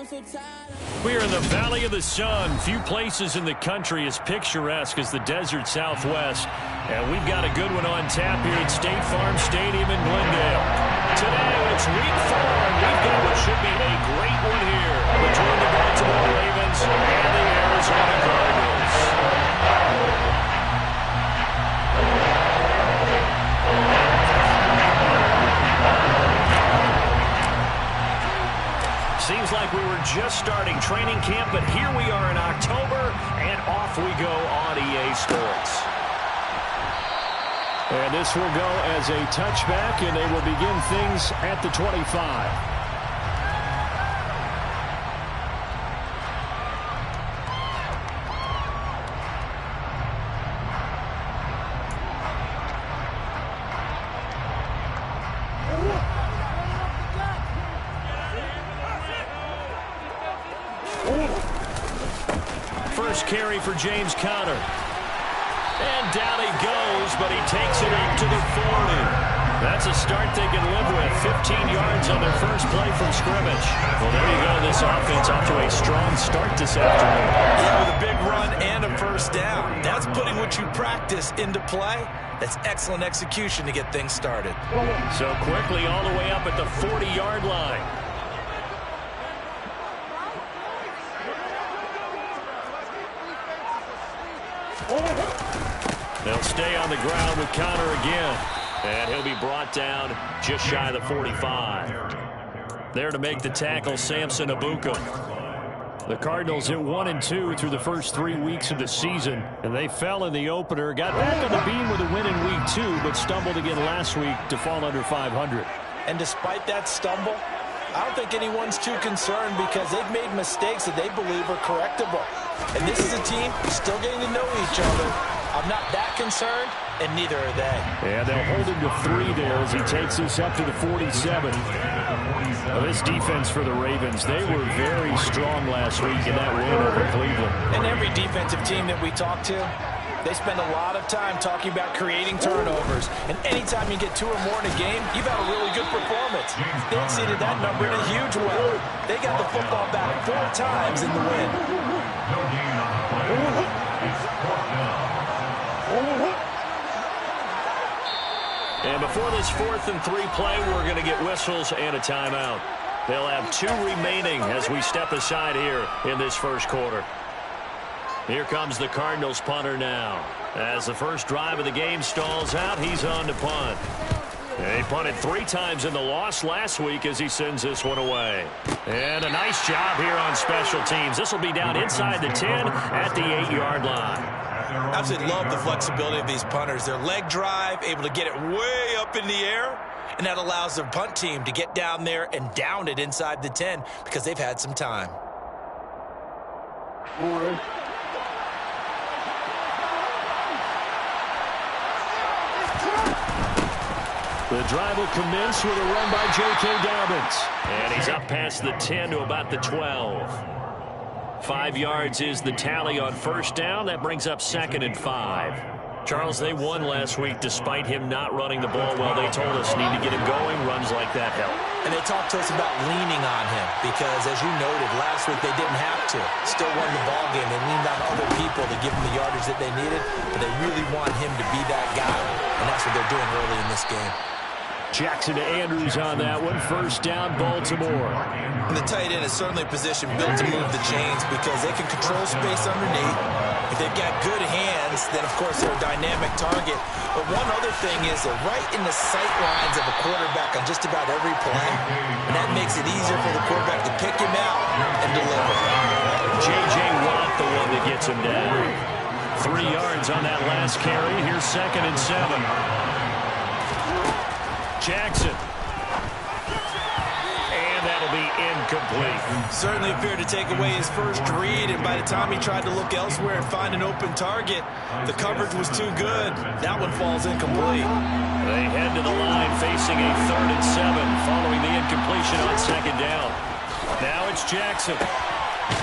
We are in the Valley of the Sun. Few places in the country as picturesque as the desert Southwest. And we've got a good one on tap here at State Farm Stadium in Glendale. Today, it's week 4, and we've got what should be a great one here between the Baltimore Ravens and the Arizona Cardinals. Seems like we were just starting training camp, but here we are in October, and off we go on EA Sports. And this will go as a touchback, and they will begin things at the 25. First carry for James Conner. And down he goes, but he takes it up to the 40. That's a start they can live with. 15 yards on their first play from scrimmage. Well, there you go. This offense off to a strong start this afternoon. Yeah, with a big run and a first down. That's putting what you practice into play. That's excellent execution to get things started. So quickly all the way up at the 40-yard line. They'll stay on the ground with Conner again. And he'll be brought down just shy of the 45. There to make the tackle, Samson Abuka. The Cardinals hit 1-2 through the first 3 weeks of the season. And they fell in the opener. Got back on the beam with a win in week 2, but stumbled again last week to fall under 500. And despite that stumble, I don't think anyone's too concerned because they've made mistakes that they believe are correctable. And this is a team still getting to know each other. I'm not that concerned, and neither are they. And they'll hold him to 3 there as he takes this up to the 47. Well, this defense for the Ravens, they were very strong last week in that win over Cleveland. And every defensive team that we talk to, they spend a lot of time talking about creating turnovers. And anytime you get 2 or more in a game, you've had a really good performance. They exceeded that number in a huge way. They got the football back 4 times in the win. And before this 4th and 3 play, we're going to get whistles and a timeout. They'll have 2 remaining as we step aside here in this first quarter. Here comes the Cardinals punter now. As the first drive of the game stalls out, he's on to punt. He punted 3 times in the loss last week as he sends this one away. And a nice job here on special teams. This will be down inside the 10 at the 8-yard line. Absolutely love the flexibility of these punters. Their leg drive, able to get it way up in the air, and that allows their punt team to get down there and down it inside the 10 because they've had some time. The drive will commence with a run by J.K. Dobbins. And he's up past the 10 to about the 12. 5 yards is the tally on first down. That brings up 2nd and 5. Charles, they won last week despite him not running the ball well. They told us need to get him going. Runs like that help. And they talked to us about leaning on him because, as you noted, last week they didn't have to. Still won the ball game. They leaned on other people to give them the yardage that they needed, but they really want him to be that guy, and that's what they're doing early in this game. Jackson to Andrews on that one. First down, Baltimore. And the tight end is certainly a position built to move the chains because they can control space underneath. If they've got good hands, then, of course, they're a dynamic target. But one other thing is they're right in the sight lines of a quarterback on just about every play. And that makes it easier for the quarterback to pick him out and deliver. J.J. Watt, the one that gets him down. 3 yards on that last carry. Here's 2nd and 7. Jackson. And that'll be incomplete. Certainly appeared to take away his first read, and by the time he tried to look elsewhere and find an open target, the coverage was too good. That one falls incomplete. They head to the line facing a 3rd and 7 following the incompletion on 2nd down. Now it's Jackson.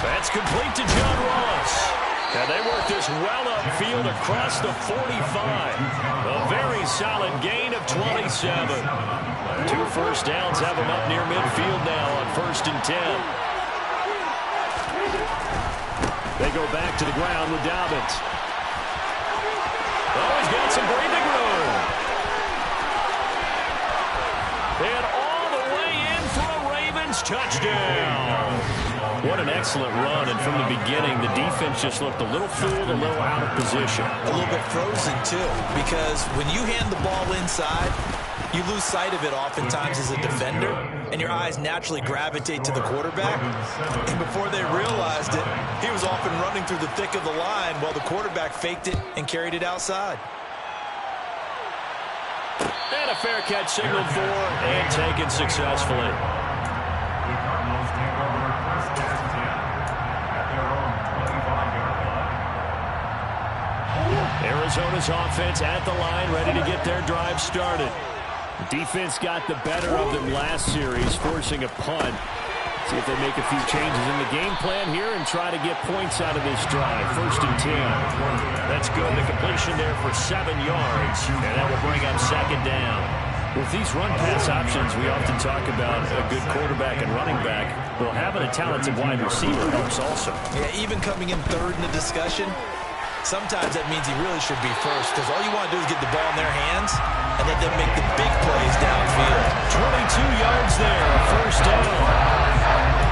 That's complete to John Ross. And they work this well upfield across the 45. A very solid gain of 27. 2 first downs have them up near midfield now on 1st and 10. They go back to the ground with Dobbins. Oh, he's got some breathing room. And all the way in for a Ravens touchdown. What an excellent run, and from the beginning, the defense just looked a little fooled, a little out of position. A little bit frozen, too, because when you hand the ball inside, you lose sight of it oftentimes as a defender, and your eyes naturally gravitate to the quarterback. And before they realized it, he was off and running through the thick of the line while the quarterback faked it and carried it outside. And a fair catch signaled for and taken successfully. Arizona's offense at the line, ready to get their drive started. The defense got the better of them last series, forcing a punt. See if they make a few changes in the game plan here and try to get points out of this drive. 1st and 10. That's good. The completion there for 7 yards, and that will bring up 2nd down. With these run-pass options, we often talk about a good quarterback and running back. Well, having a talented wide receiver helps also. Yeah, even coming in 3rd in the discussion, sometimes that means he really should be first, because all you want to do is get the ball in their hands and let them make the big plays downfield. 22 yards there, 1st down.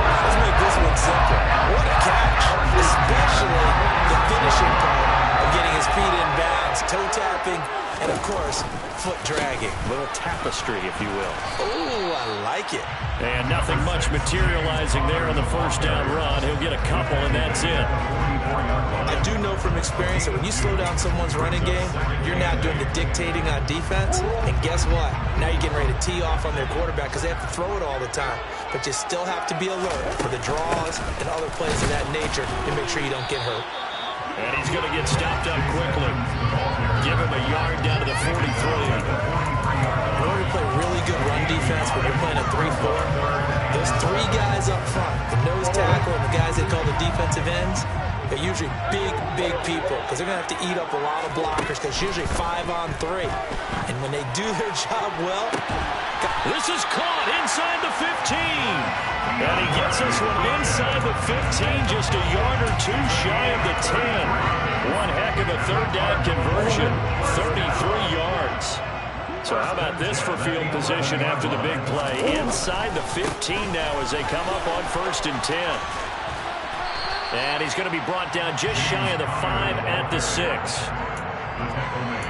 Let's make this one simple. What a catch, especially the finishing part of getting his feet in bounds, toe tapping, and of course, foot dragging. A little tapestry, if you will. Oh, I like it. And nothing much materializing there on the 1st down run. He'll get a couple, and that's it. I do know from experience that when you slow down someone's running game, you're now doing the dictating on defense. And guess what? Now you're getting ready to tee off on their quarterback because they have to throw it all the time. But you still have to be alert for the draws and other plays of that nature to make sure you don't get hurt. And he's going to get stopped up quickly. Give him a yard down to the 43. In order to play really good run defense when you're playing a 3-4, those 3 guys up front, the nose tackle and the guys they call the defensive ends, they're usually big people because they're going to have to eat up a lot of blockers because it's usually 5-on-3. And when they do their job well... This is caught inside the 15. And he gets this one inside the 15, just a yard or 2 shy of the 10. One heck of a 3rd down conversion, 33 yards. So how about this for field position after the big play? Inside the 15 now as they come up on 1st and 10. And he's going to be brought down just shy of the 5 at the 6.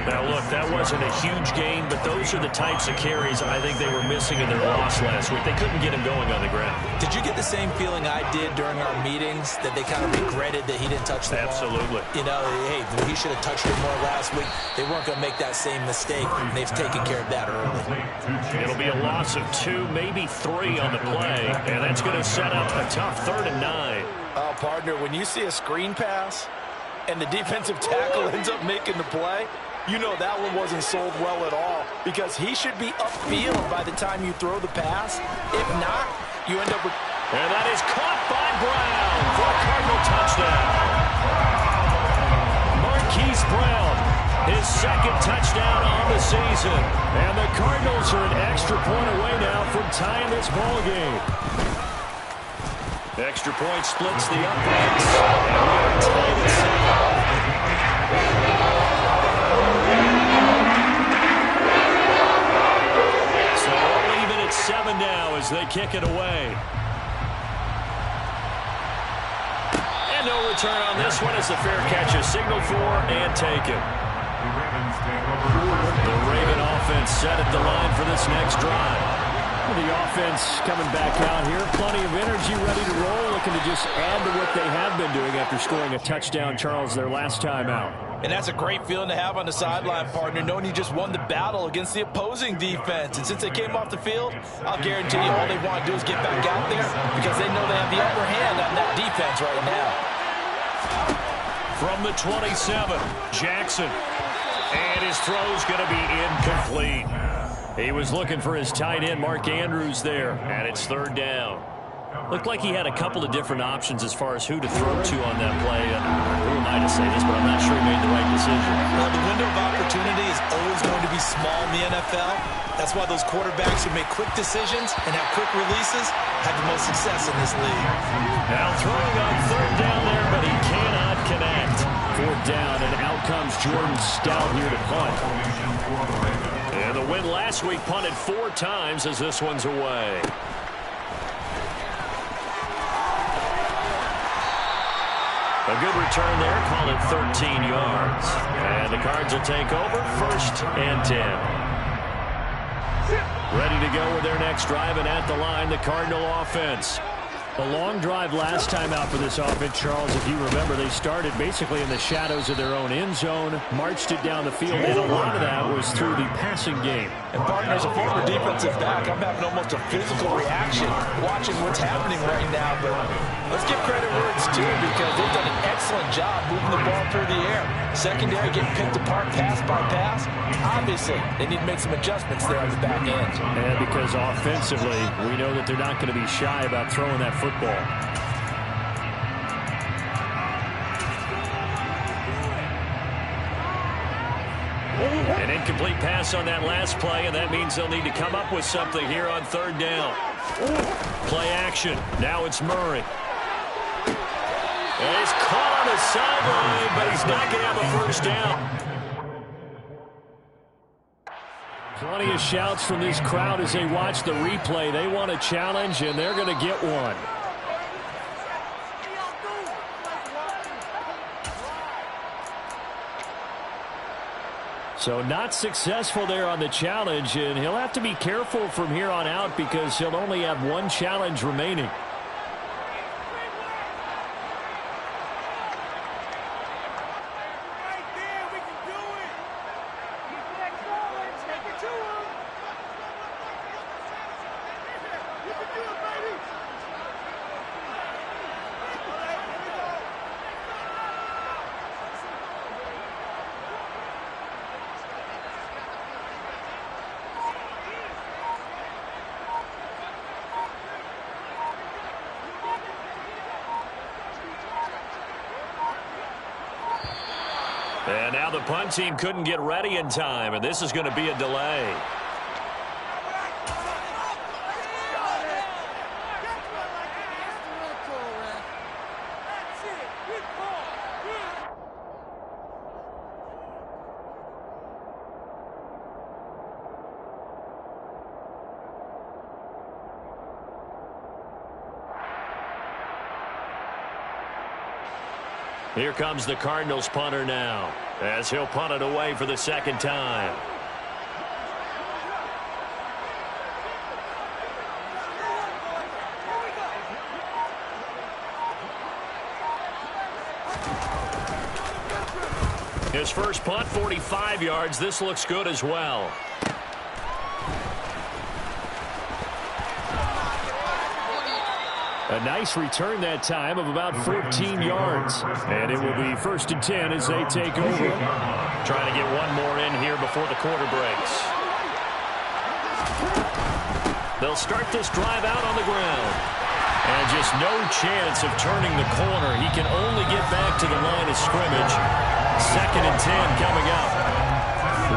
Now, look, that wasn't a huge gain, but those are the types of carries I think they were missing in their loss last week. They couldn't get him going on the ground. Did you get the same feeling I did during our meetings, that they kind of regretted that he didn't touch the ball? Absolutely. You know, hey, he should have touched it more last week. They weren't going to make that same mistake, and they've taken care of that early. It'll be a loss of 2, maybe 3 on the play, and that's going to set up a tough 3rd and 9. Partner, when you see a screen pass and the defensive tackle ends up making the play, you know that one wasn't sold well at all because he should be upfield by the time you throw the pass. If not, you end up with... And that is caught by Brown for a Cardinal touchdown. Marquise Brown, his 2nd touchdown on the season. And the Cardinals are an extra point away now from tying this ball game. Extra point splits the uprights. And we are tied at 7. So all even at 7 now as they kick it away. And no return on this one as the fair catch is signaled for and taken. The Raven offense set at the line for this next drive. The offense coming back out here. Plenty of energy, ready to roll, looking to just add to what they have been doing after scoring a touchdown, Charles, their last time out. And that's a great feeling to have on the sideline, partner, knowing you just won the battle against the opposing defense. And since they came off the field, I'll guarantee you all they want to do is get back out there because they know they have the upper hand on that defense right now. From the 27, Jackson. And his throw's going to be incomplete. He was looking for his tight end, Mark Andrews, there, and it's 3rd down. Looked like he had a couple of different options as far as who to throw to on that play. Who am I to say this, but I'm not sure he made the right decision. Well, the window of opportunity is always going to be small in the NFL. That's why those quarterbacks who make quick decisions and have quick releases have the most success in this league. Now throwing on 3rd down there, but he can't comes Jordan Stout here to punt. And the win last week punted 4 times as this one's away. A good return there, call it 13 yards. And the Cards will take over, 1st and 10. Ready to go with their next drive, and at the line, the Cardinal offense. A long drive last time out for this offense, Charles. If you remember, they started basically in the shadows of their own end zone, marched it down the field, and a lot of that was through the passing game. And partner, as a former defensive back, I'm having almost a physical reaction watching what's happening right now. But let's give credit where it's due, because they've done an excellent job moving the ball through the air. Secondary getting picked apart pass by pass. Obviously, they need to make some adjustments there on the back end. And because offensively, we know that they're not going to be shy about throwing that football. An incomplete pass on that last play, and that means they'll need to come up with something here on 3rd down. Play action. Now it's Murray. And he's caught on the sideline, but he's not going to have a 1st down. Plenty of shouts from this crowd as they watch the replay. They want a challenge, and they're going to get one. So not successful there on the challenge, and he'll have to be careful from here on out because he'll only have 1 challenge remaining. And now the punt team couldn't get ready in time, and this is going to be a delay. Here comes the Cardinals punter now, as he'll punt it away for the 2nd time. His first punt, 45 yards. This looks good as well. A nice return that time of about 14 yards. And it will be 1st and 10 as they take over. Trying to get one more in here before the quarter breaks. They'll start this drive out on the ground. And just no chance of turning the corner. He can only get back to the line of scrimmage. 2nd and 10 coming up.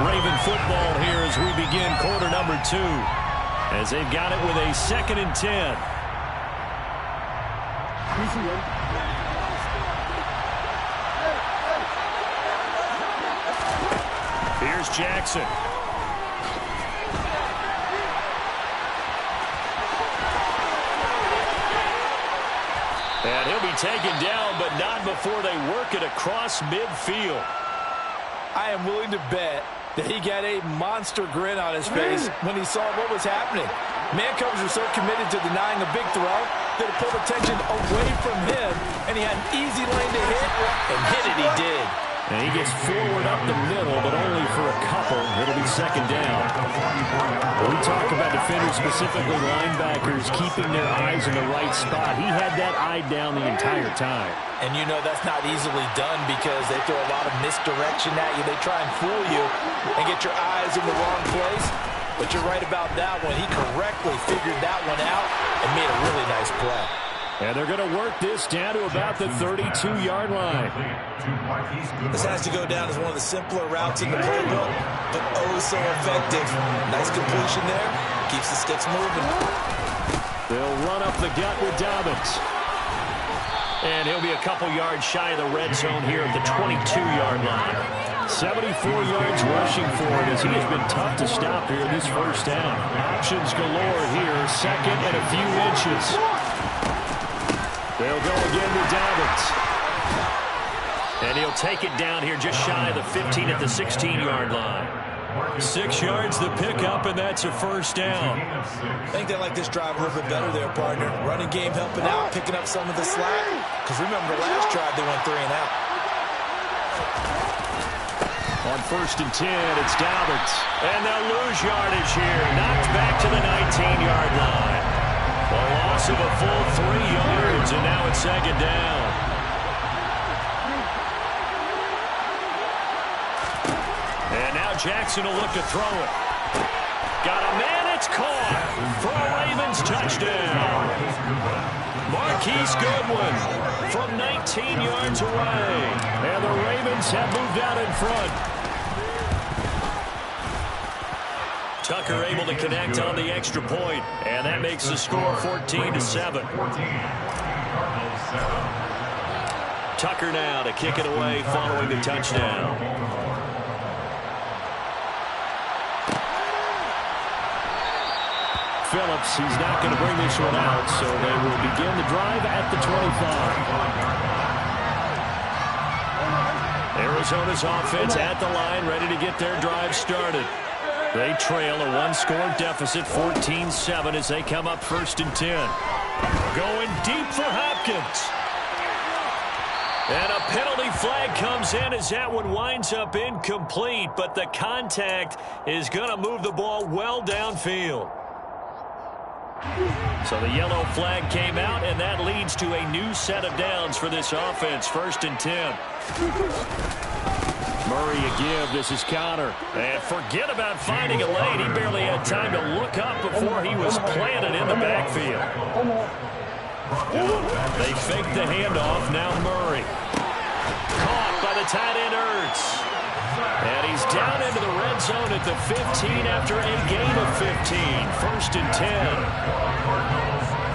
Raven football here as we begin quarter number 2. As they've got it with a 2nd and 10. Here's Jackson. And he'll be taken down, but not before they work it across midfield. I am willing to bet that he got a monster grin on his face when he saw what was happening. Man coverage was so committed to denying a big throw that it pulled attention away from him, and he had an easy lane to hit, and hit it he did. And he gets forward up the middle, but only for a couple. It'll be 2nd down. When we talk about defenders, specifically linebackers, keeping their eyes in the right spot, he had that eye down the entire time. And you know that's not easily done because they throw a lot of misdirection at you. They try and fool you and get your eyes in the wrong place. But you're right about that one. He correctly figured that one out and made a really nice play. And they're going to work this down to about the 32-yard line. This has to go down as one of the simpler routes in the playbook, but oh so effective. Nice completion there. Keeps the sticks moving. They'll run up the gut with Dobbins. And he'll be a couple yards shy of the red zone here at the 22-yard line. 74 yards rushing for it as he has been tough to stop here in this first down. Options galore here, second and a few inches. They'll go again with Dobbins. And he'll take it down here just shy of the 15 at the 16-yard line. 6 yards the pickup, and that's a first down. I think they like this drive a little bit better there, partner. Running game helping out, picking up some of the slack. Because remember, last drive they went 3 and out. On 1st and 10, it's Dobbins. And they'll lose yardage here. Knocked back to the 19-yard line. A loss of a full 3 yards, and now it's second down. And now Jackson will look to throw it. Got a man, it's caught for a Ravens touchdown. Marquise Goodwin from 19 yards away. And the Ravens have moved out in front. Tucker able to connect on the extra point, and that makes the score 14-7. Tucker now to kick it away following the touchdown. Phillips, he's not going to bring this one out, so they will begin the drive at the 25. Arizona's offense at the line, ready to get their drive started. They trail a 1-score deficit, 14-7, as they come up 1st and 10. Going deep for Hopkins. And a penalty flag comes in as that one winds up incomplete, but the contact is going to move the ball well downfield. So the yellow flag came out, and that leads to a new set of downs for this offense. 1st and 10. Murray a give. This is Connor. And forget about finding a lane. He barely had time to look up before he was planted in the backfield. They fake the handoff. Now Murray. Caught by the tight end Ertz. And he's down into the red zone at the 15 after a gain of 15. 1st and 10.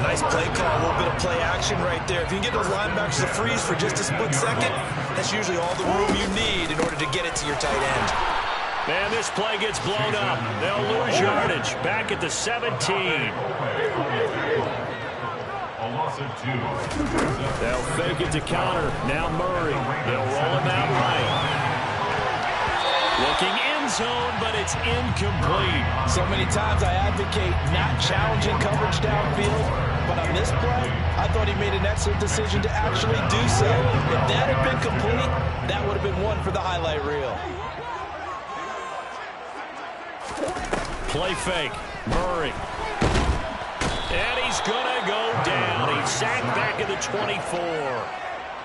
Nice play call, a little bit of play action right there. If you can get those linebackers to freeze for just a split second, that's usually all the room you need in order to get it to your tight end. Man, this play gets blown up. They'll lose yardage. Back at the 17. They'll fake it to Connor. Now Murray. They'll roll him out right. Looking end zone, but it's incomplete. So many times I advocate not challenging coverage downfield, but on this play, I thought he made an excellent decision to actually do so. If that had been complete, that would have been one for the highlight reel. Play fake. Murray. And he's going to go down. He's sacked back at the 24.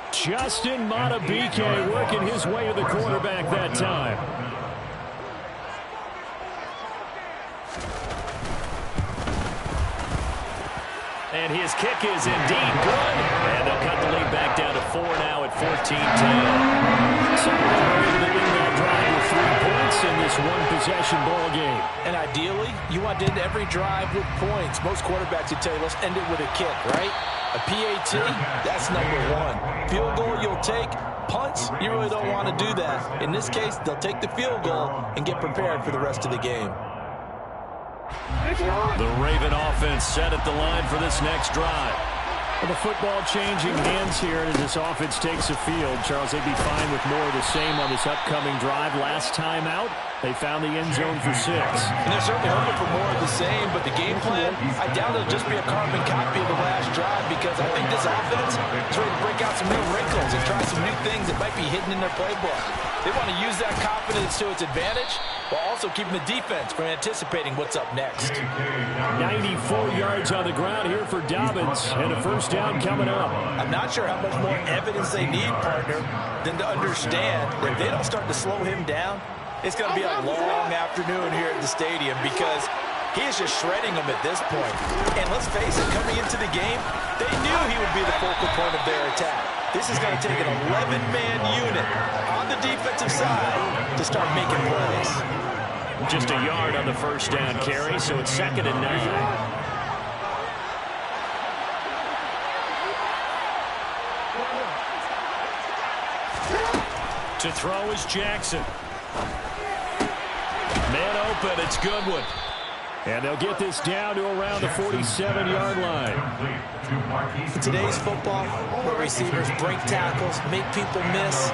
Justin Matabike working his way to the quarterback that time. And his kick is indeed good. And they'll cut the lead back down to 4 now at 14-10. So they're able to end that drive with 3 points in this one-possession ball game. And ideally, you want to end every drive with points. Most quarterbacks would tell you, let's end it with a kick, right? A PAT, that's number 1. Field goal, you'll take. Punts, you really don't want to do that. In this case, they'll take the field goal and get prepared for the rest of the game. The Raven offense set at the line for this next drive. Well, the football changing hands here as this offense takes the field. Charles, they'd be fine with more of the same on this upcoming drive. Last time out, they found the end zone for 6. And they're certainly hoping for more of the same, but the game plan, I doubt it'll just be a carbon copy of the last drive, because I think this offense is ready to break out some new wrinkles and try some new things that might be hidden in their playbook. They want to use that confidence to its advantage, while also keeping the defense from anticipating what's up next. 94 yards on the ground here for Dobbins, and a first down coming up. I'm not sure how much more evidence they need, partner, than to understand that if they don't start to slow him down, it's going to be a long afternoon here at the stadium, because he is just shredding them at this point. And let's face it, coming into the game, they knew he would be the focal point of their attack. This is going to take an 11-man unit on the defensive side to start making plays. Just a yard on the first down carry, so it's 2nd and 9. To throw is Jackson. Man open, it's Goodwin. And they'll get this down to around the 47-yard line. In today's football, where receivers break tackles, make people miss,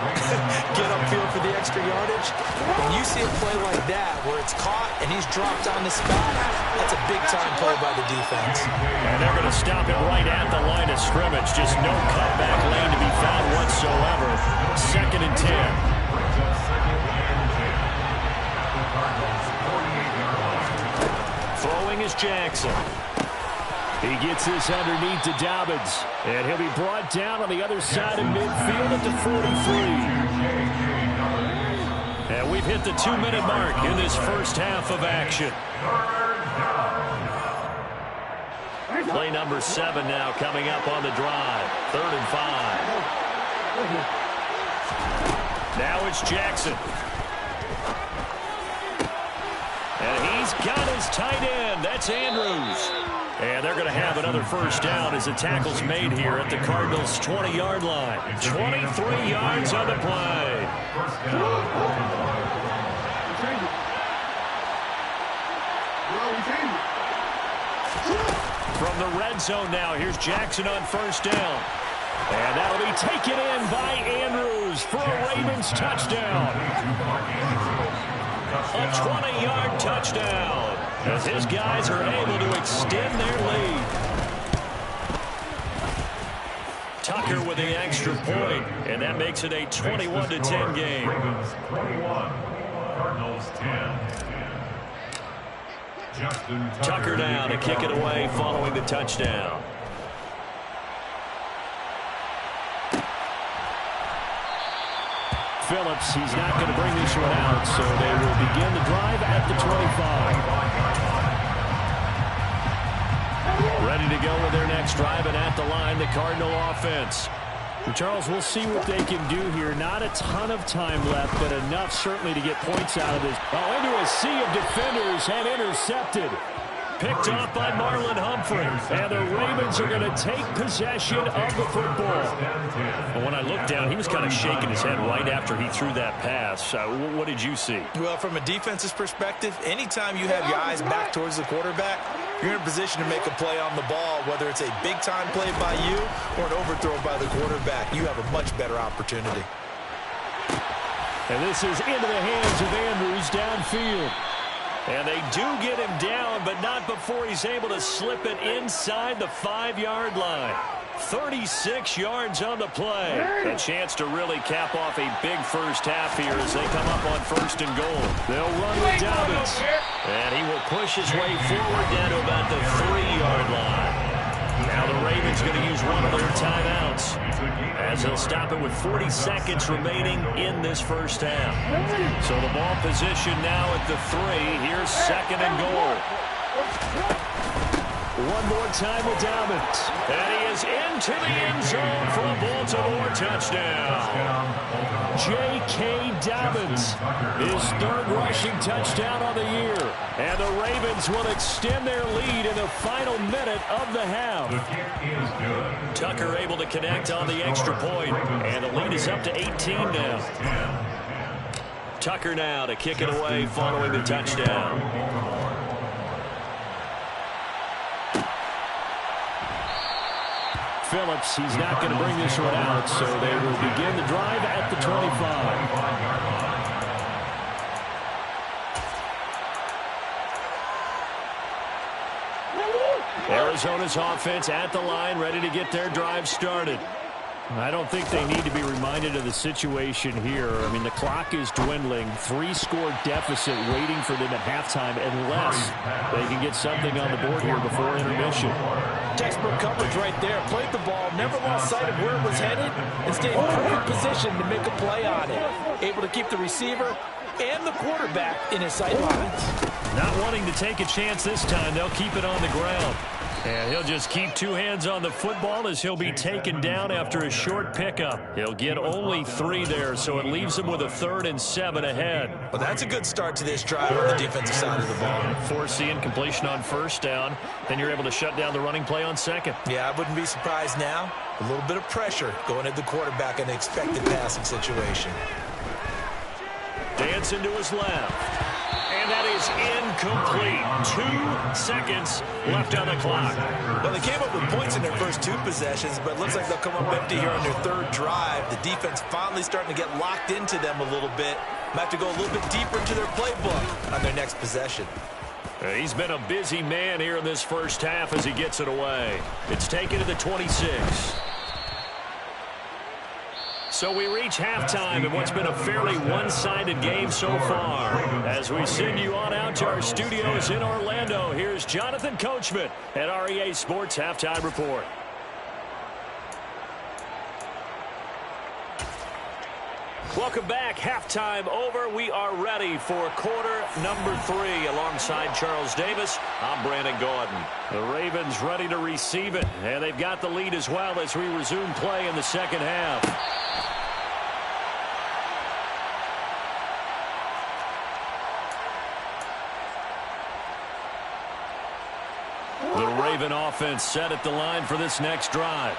get upfield for the extra yardage, when you see a play like that where it's caught and he's dropped on the spot, that's a big-time play by the defense. And they're going to stop it right at the line of scrimmage. Just no cutback lane to be found whatsoever. 2nd and 10. Throwing is Jackson. He gets this underneath to Dobbins. And he'll be brought down on the other side of midfield at the 43. And we've hit the 2-minute mark in this first half of action. Play number 7 now coming up on the drive. 3rd and 5. Now it's Jackson. And he's got his tight end. That's Andrews. And they're going to have another first down as the tackle's made here at the Cardinals' 20-yard line. 23 yards on the play. From the red zone now, here's Jackson on first down. And that'll be taken in by Andrews for a Ravens touchdown. A 20-yard touchdown as his guys are able to extend their lead. Tucker with the extra point, and that makes it a 21-10 game. Tucker now to kick it away following the touchdown. Phillips, he's not going to bring this one out, so they will begin the drive at the 25. Ready to go with their next drive, and at the line, the Cardinal offense. And Charles, we'll see what they can do here. Not a ton of time left, but enough certainly to get points out of this. Oh, into a sea of defenders and intercepted. Picked off by Marlon Humphrey. And the Ravens are going to take possession of the football. Well, when I looked down, he was kind of shaking his head right after he threw that pass. What did you see? Well, from a defense's perspective, anytime you have your eyes back towards the quarterback, you're in a position to make a play on the ball, whether it's a big-time play by you or an overthrow by the quarterback. You have a much better opportunity. And this is into the hands of Andrews downfield. And they do get him down, but not before he's able to slip it inside the 5-yard line. 36 yards on the play. A chance to really cap off a big first half here as they come up on 1st and goal. They'll run with Dobbins. And he will push his way forward down to about the 3-yard line. Now the Ravens going to use one of their timeouts as they'll stop it with 40 seconds remaining in this first half. So the ball position now at the 3. Here's 2nd and goal. One more time with Dobbins. And he is into the end zone for a Baltimore touchdown. J.K. Dobbins, his 3rd rushing touchdown on the year. And the Ravens will extend their lead in the final minute of the half. Tucker able to connect on the extra point, and the lead is up to 18 now. Tucker now to kick it away following the touchdown. Phillips, he's not going to bring this one out, so they will begin the drive at the 25. Arizona's offense at the line, ready to get their drive started. I don't think they need to be reminded of the situation here. I mean, the clock is dwindling. 3-score deficit waiting for them at halftime unless they can get something on the board here before intermission. Textbook coverage right there. Played the ball, never lost sight of where it was headed, and stayed in perfect position to make a play on it. Able to keep the receiver and the quarterback in his sight lines. Not wanting to take a chance this time, they'll keep it on the ground. And he'll just keep 2 hands on the football as he'll be taken down after a short pickup. He'll get only 3 there, so it leaves him with a 3rd and 7 ahead. Well, that's a good start to this drive on the defensive side of the ball. Forcing completion on 1st down. Then you're able to shut down the running play on 2nd. Yeah, I wouldn't be surprised now. A little bit of pressure going at the quarterback in an expected passing situation. Dancing to his left. And that is incomplete. 2 seconds left on the clock. Well, they came up with points in their first 2 possessions, but it looks like they'll come up empty here on their 3rd drive. The defense finally starting to get locked into them a little bit. Might have to go a little bit deeper into their playbook on their next possession. He's been a busy man here in this first half as he gets it away. It's taken to the 26. So we reach halftime in what's been a fairly one-sided game so far. As we send you on out to our studios in Orlando, here's Jonathan Coachman at REA Sports Halftime Report. Welcome back. Halftime over. We are ready for quarter number 3. Alongside Charles Davis, I'm Brandon Gordon. The Ravens ready to receive it, and they've got the lead as well as we resume play in the second half. The Raven offense set at the line for this next drive.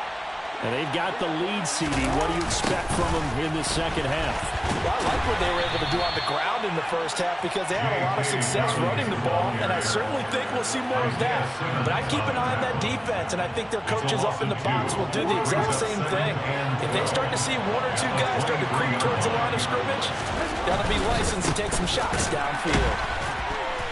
And they've got the lead, CD. What do you expect from them in this second half? Well, I like what they were able to do on the ground in the first half because they had a lot of success running the ball, and I certainly think we'll see more of that. But I keep an eye on that defense, and I think their coaches up in the box will do the exact same thing. If they start to see 1 or 2 guys start to creep towards the line of scrimmage, that'll be licensed to take some shots downfield.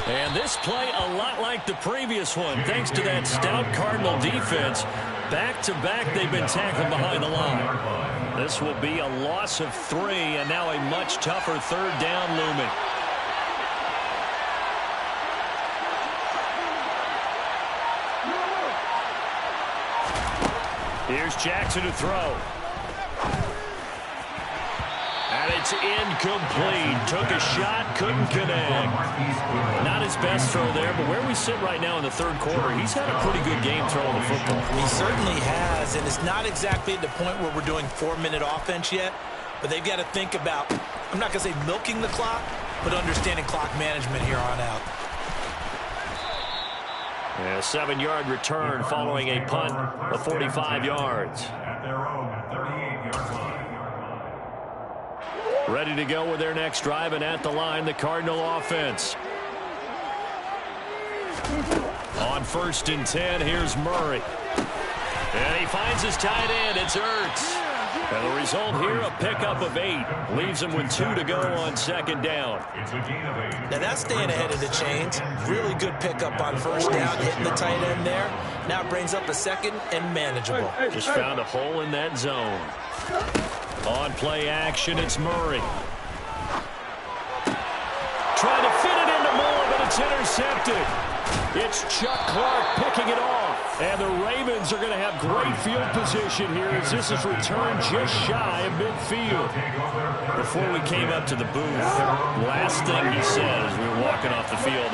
And this play a lot like the previous one, thanks to that stout Cardinal defense. Back-to-back, they've been tackled behind the line. This will be a loss of 3, and now a much tougher 3rd down looming. Here's Jackson to throw. And it's incomplete. Took a shot, couldn't connect. Not his best throw there, but where we sit right now in the 3rd quarter, he's had a pretty good game throwing the football. He certainly has, and it's not exactly at the point where we're doing 4-minute offense yet, but they've got to think about, I'm not going to say milking the clock, but understanding clock management here on out. A 7-yard return following a punt of 45 yards. Ready to go with their next drive, and at the line, the Cardinal offense. On 1st and 10, here's Murray. And he finds his tight end. It's Ertz. And the result here, a pickup of 8. Leaves him with 2 to go on 2nd down. Now that's staying ahead of the chains. Really good pickup on 1st down, hitting the tight end there. Now it brings up a 2nd and manageable. Just found a hole in that zone. On play action, it's Murray. Trying to fit it into Moore, but it's intercepted. It's Chuck Clark picking it off. And the Ravens are going to have great field position here as this is returned just shy of midfield. Before we came up to the booth, last thing he said as we were walking off the field,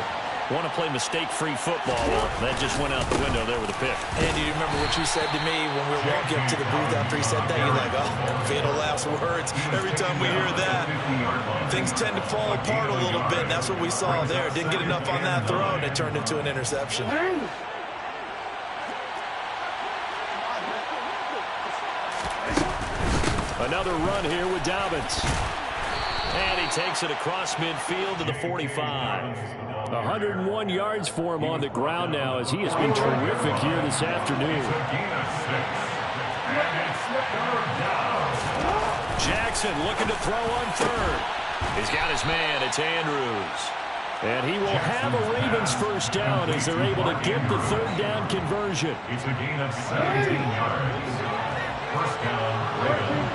want to play mistake-free football. Well, that just went out the window there with a pick. And do you remember what you said to me when we were walking up to the booth after he said that? You're like, oh, fatal last words. Every time we hear that, things tend to fall apart a little bit, and that's what we saw there. Didn't get enough on that throw, and it turned into an interception. Another run here with Dobbins. And he takes it across midfield to the 45. 101 yards for him on the ground now as he has been terrific here this afternoon. Jackson looking to throw on 3rd. He's got his man. It's Andrews. And he will have a Ravens 1st down as they're able to get the 3rd down conversion. It's a gain of 17 yards. 1st down, Ravens.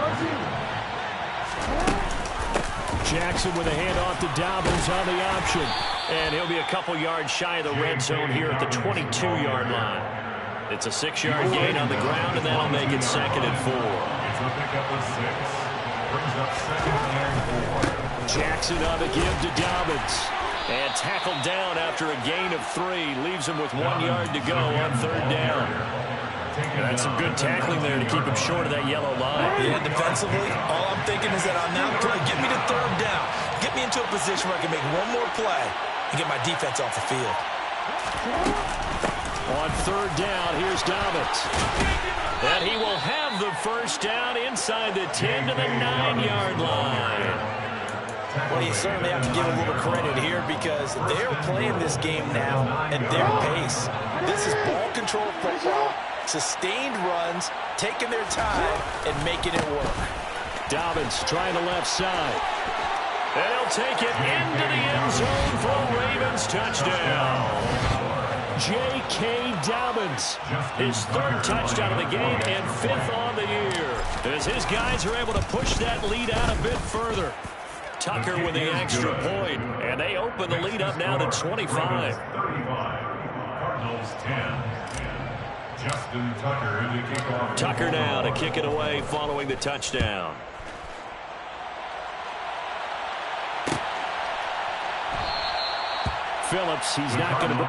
Jackson with a handoff to Dobbins on the option. And he'll be a couple yards shy of the red zone here at the 22-yard line. It's a 6-yard gain on the ground, and that'll make it 2nd and 4. It's a pickup of 6. Brings up 2nd and 4. Jackson on the give to Dobbins. And tackled down after a gain of 3. Leaves him with 1 yard to go on 3rd down. And that's some good tackling there to keep him short of that yellow line. Yeah, defensively, all I'm thinking is that on that play, get me to 3rd down. Get me into a position where I can make one more play and get my defense off the field. On 3rd down, here's Dobbins. And he will have the first down inside the 10 to the 9-yard line. Well, you certainly have to give a little credit here because they're playing this game now at their pace. This is ball control football, sustained runs, taking their time, and making it work. Dobbins trying the left side. And he'll take it into the end zone for a Ravens touchdown. J.K. Dobbins, his third touchdown of the game and fifth on the year, as his guys are able to push that lead out a bit further. Tucker with the extra point, and they open the lead up now to 25. Cardinals 10. Justin Tucker in the kickoff. Tucker now to kick it away following the touchdown. Phillips, he's not going to...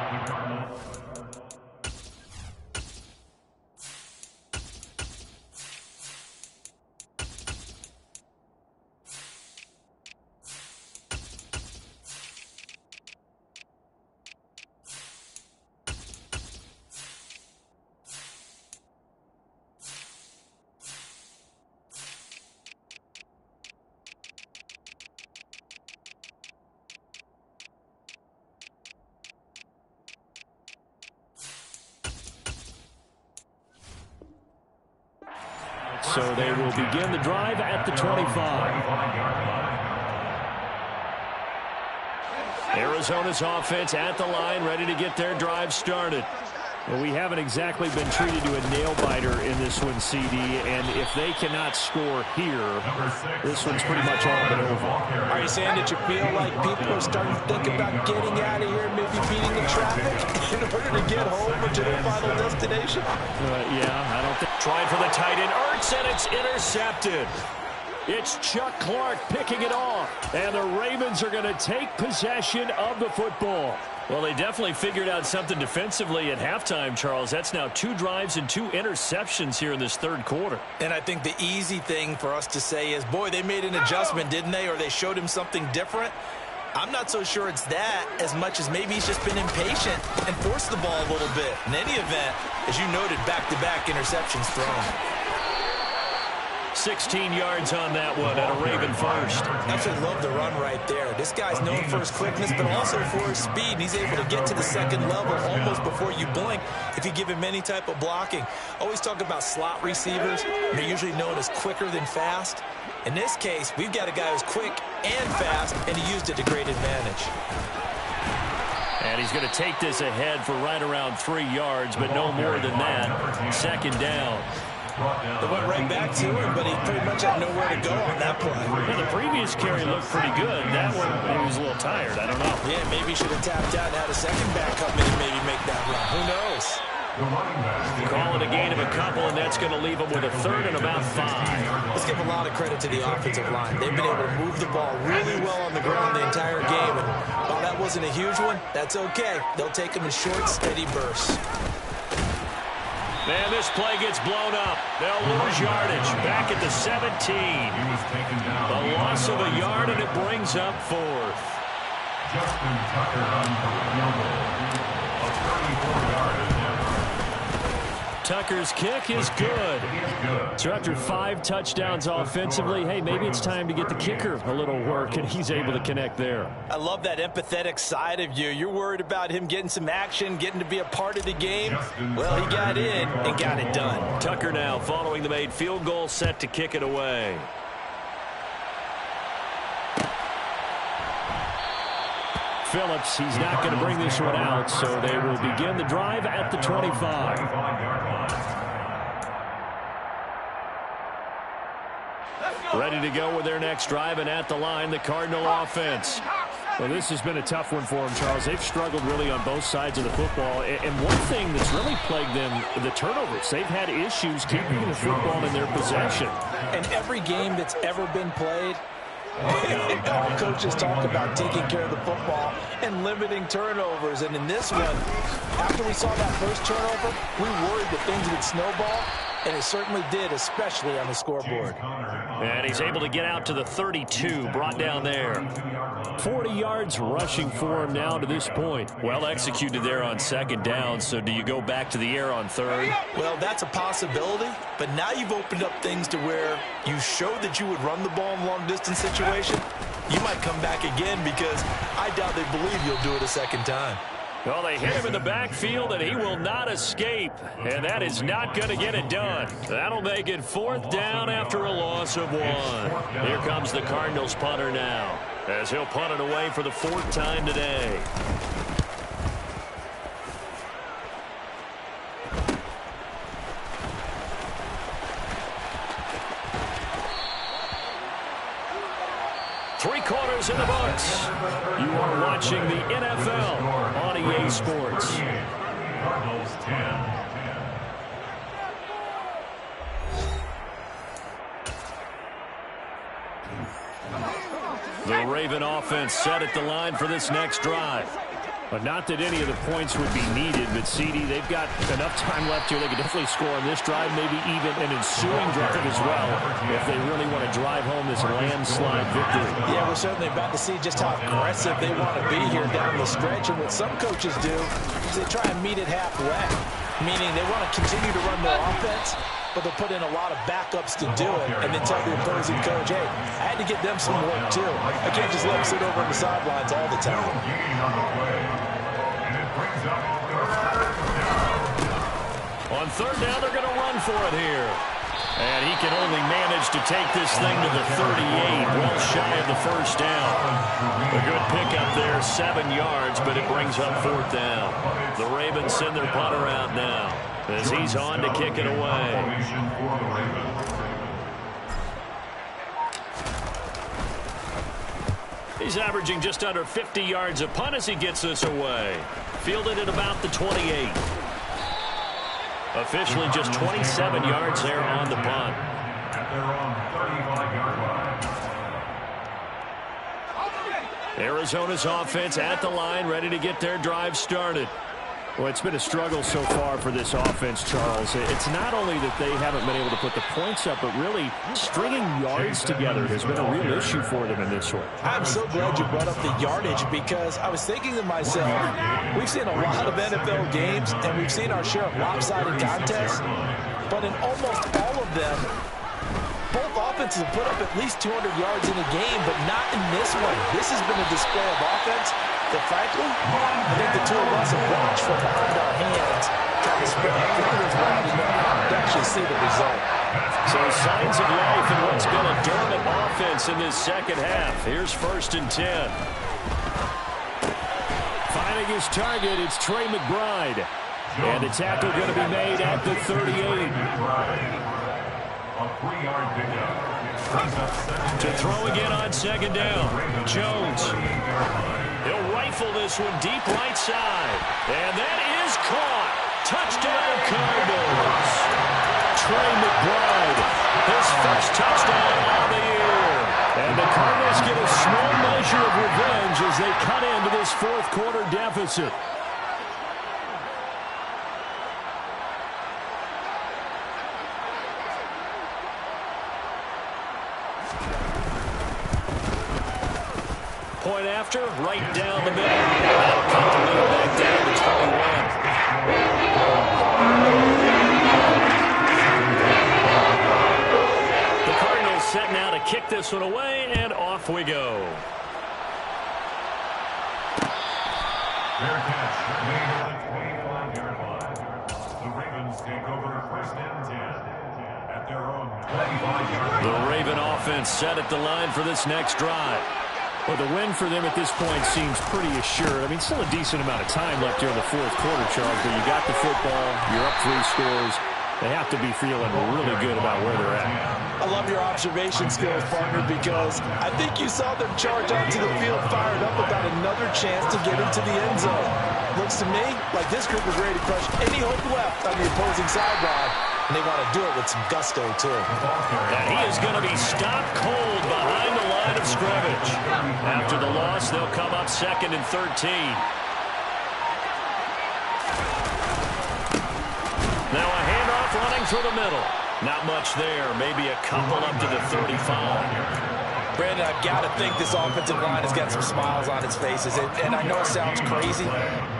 So they will begin the drive at the 25. Arizona's offense at the line, ready to get their drive started. Well, we haven't exactly been treated to a nail-biter in this one, CD, and if they cannot score here, this one's pretty much all but over. Are you saying that you feel like people are starting to think about getting out of here, maybe beating the traffic in order to get home or to their final destination? Yeah, I don't think... Trying for the tight end, Ertz, and it's intercepted. It's Chuck Clark picking it off, and the Ravens are going to take possession of the football. Well, they definitely figured out something defensively at halftime, Charles. That's now 2 drives and 2 interceptions here in this third quarter. And I think the easy thing for us to say is, boy, they made an adjustment, didn't they? Or they showed him something different. I'm not so sure it's that as much as maybe he's just been impatient and forced the ball a little bit. In any event, as you noted, back-to-back interceptions thrown. 16 yards on that one at a Raven first. Absolutely love the run right there. This guy's known for his quickness, but also for his speed. And he's able to get to the second level almost before you blink if you give him any type of blocking. Always talk about slot receivers. They're usually known as quicker than fast. In this case, we've got a guy who's quick and fast, and he used it to great advantage. And he's going to take this ahead for right around 3 yards, but no more than that. Second down. They went right back to him, but he pretty much had nowhere to go on that play. Yeah, the previous carry looked pretty good. That one, he was a little tired. I don't know. Yeah, maybe he should have tapped out and had a second back come in and maybe make that run. Who knows? Call it a gain of a couple, and that's going to leave him with a third and about 5. Let's give a lot of credit to the offensive line. They've been able to move the ball really well on the ground the entire game. And while that wasn't a huge one, that's okay. They'll take them in short, steady bursts. Man, this play gets blown up. They'll lose yardage. Back at the 17. The loss of a yard, and it brings up 4th. Justin Tucker on the a 34-yard attempt. Tucker's kick is good. So after 5 touchdowns offensively, hey, maybe it's time to get the kicker a little work, and he's able to connect there. I love that empathetic side of you. You're worried about him getting some action, getting to be a part of the game. Well, he got in and got it done. Tucker now following the made field goal, set to kick it away. Phillips, he's not going to bring this one out, so they will begin the drive at the 25. Ready to go with their next drive, and at the line, the Cardinal offense. Well, this has been a tough one for them, Charles. They've struggled really on both sides of the football. And one thing that's really plagued them, the turnovers. They've had issues keeping the football in their possession. And every game that's ever been played, all coaches talk about taking care of the football and limiting turnovers. And in this one, after we saw that first turnover, we worried that things would snowball. And it certainly did, especially on the scoreboard. And he's able to get out to the 32, brought down there. 40 yards rushing for him now to this point. Well executed there on second down, so do you go back to the air on third? Well, that's a possibility, but now you've opened up things to where you showed that you would run the ball in long-distance situation. You might come back again because I doubt they believe you'll do it a second time. Well, they hit him in the backfield, and he will not escape. And that is not going to get it done. That'll make it fourth down after a loss of 1. Here comes the Cardinals punter now, as he'll punt it away for the 4th time today. Three-quarters in the books. You are watching the NFL on EA Sports. Cardinals 10. The Raven offense set at the line for this next drive. But not that any of the points would be needed, but CD, they've got enough time left here. They could definitely score on this drive, maybe even an ensuing drive as well, if they really want to drive home this landslide victory. Yeah, we're certainly about to see just how aggressive they want to be here down the stretch. And what some coaches do is they try and meet it halfway, meaning they want to continue to run their offense, but they'll put in a lot of backups to do it and then tell the opposing coach, hey, I had to get them some work too. I can't just let them sit over on the sidelines all the time. On third down, they're going to run for it here. And he can only manage to take this thing to the 38, well shy of the first down. A good pickup there, 7 yards, but it brings up 4th down. The Ravens send their punter out now, as he's on to kick it away. He's averaging just under 50 yards a punt as he gets this away. Fielded at about the 28. Officially just 27 yards there on the punt. Arizona's offense at the line, ready to get their drive started. Well, it's been a struggle so far for this offense, Charles. It's not only that they haven't been able to put the points up, but really stringing yards together has been a real issue for them in this one. I'm so glad you brought up the yardage because I was thinking to myself, we've seen a lot of NFL games and we've seen our share of lopsided contests, but in almost all of them, both offenses have put up at least 200 yards in a game, but not in this one. This has been a display of offense that, frankly, I think the two of us have watched from behind our hands, trying to spread our fingers wide enough to actually see the result. So signs of life in what's been a dormant offense in this second half. Here's 1st and 10. Finding his target, it's Trey McBride. And the tackle going to be made at the 38. A 3-yard pickup. To throw again on second down. Jones. He'll rifle this one deep right side. And that is caught. Touchdown Cardinals. Trey McBride, his first touchdown of the year. And the Cardinals get a small measure of revenge as they cut into this 4th quarter deficit. Point after, right down the middle. That'll cut the lead back down to 21. The Cardinals set now to kick this one away, and off we go. Fair catch made at the 25-yard line. The Ravens take over 1st and 10 at their own 25-yard line. The Raven offense set at the line for this next drive. Well, the win for them at this point seems pretty assured. I mean, still a decent amount of time left here in the 4th quarter, Charles, but you got the football, you're up 3 scores. They have to be feeling really good about where they're at. I love your observation skills, partner, because I think you saw them charge onto the field fired up about another chance to get into the end zone. Looks to me like this group is ready to crush any hope left on the opposing sideline, and they want to do it with some gusto, too. And he is going to be stopped cold behind the line of scrimmage. After the loss, they'll come up 2nd and 13. Now a handoff off running through the middle. Not much there. Maybe a couple up to the 35. Brandon, I've got to think this offensive line has got some smiles on its faces. And I know it sounds crazy,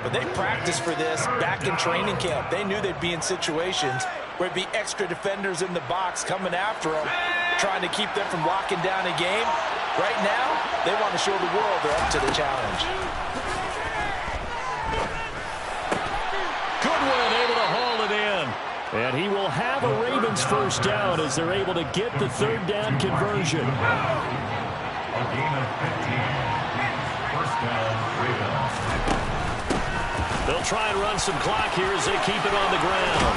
but they practiced for this back in training camp. They knew they'd be in situations where it'd be extra defenders in the box coming after them, trying to keep them from locking down a game. Right now, they want to show the world they're up to the challenge. Goodwin able to haul it in. And he will have a Ravens first down as they're able to get the third down conversion. A gain of 15. First down, Ravens. They'll try and run some clock here as they keep it on the ground.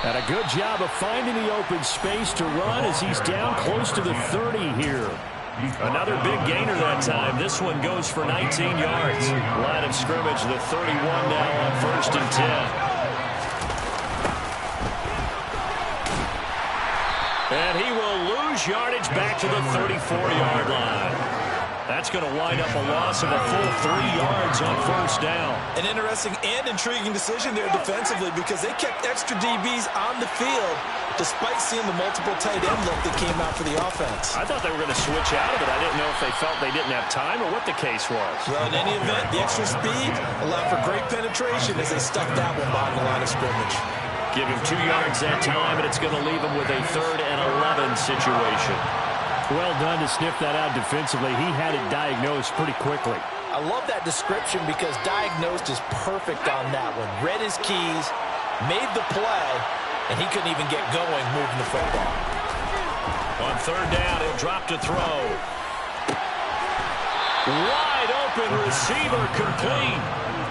And a good job of finding the open space to run as he's down close to the 30 here. Another big gainer that time. This one goes for 19 yards. Line of scrimmage, the 31 now on 1st and 10. And he will lose yardage back to the 34-yard line. That's going to wind up a loss of a full 3 yards on first down. An interesting and intriguing decision there defensively because they kept extra DBs on the field despite seeing the multiple tight end look that came out for the offense. I thought they were going to switch out of it. I didn't know if they felt they didn't have time or what the case was. Well, in any event, the extra speed allowed for great penetration as they stuck that one behind the line of scrimmage. Give him 2 yards that time, and it's going to leave him with a 3rd and 11 situation. Well done to sniff that out defensively. He had it diagnosed pretty quickly. I love that description because diagnosed is perfect on that one. Read his keys, made the play, and he couldn't even get going moving the football. On 3rd down, he'll drop to throw. Wide open receiver complete.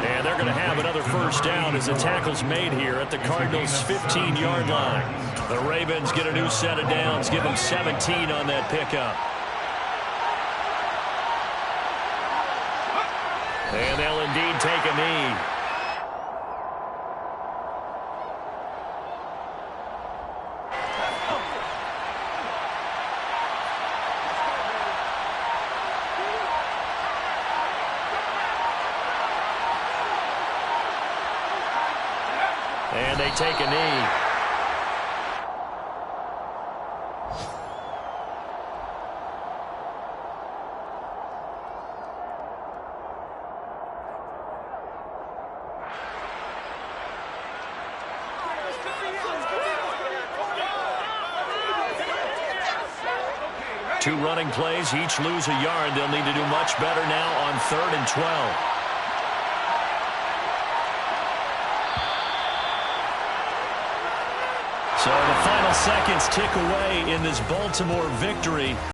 And they're going to have another first down as the tackle's made here at the Cardinals' 15-yard line. The Ravens get a new set of downs, give them 17 on that pickup. And they'll indeed take a knee. And they take a knee. Two running plays, each lose a yard. They'll need to do much better now on 3rd and 12. So the final seconds tick away in this Baltimore victory.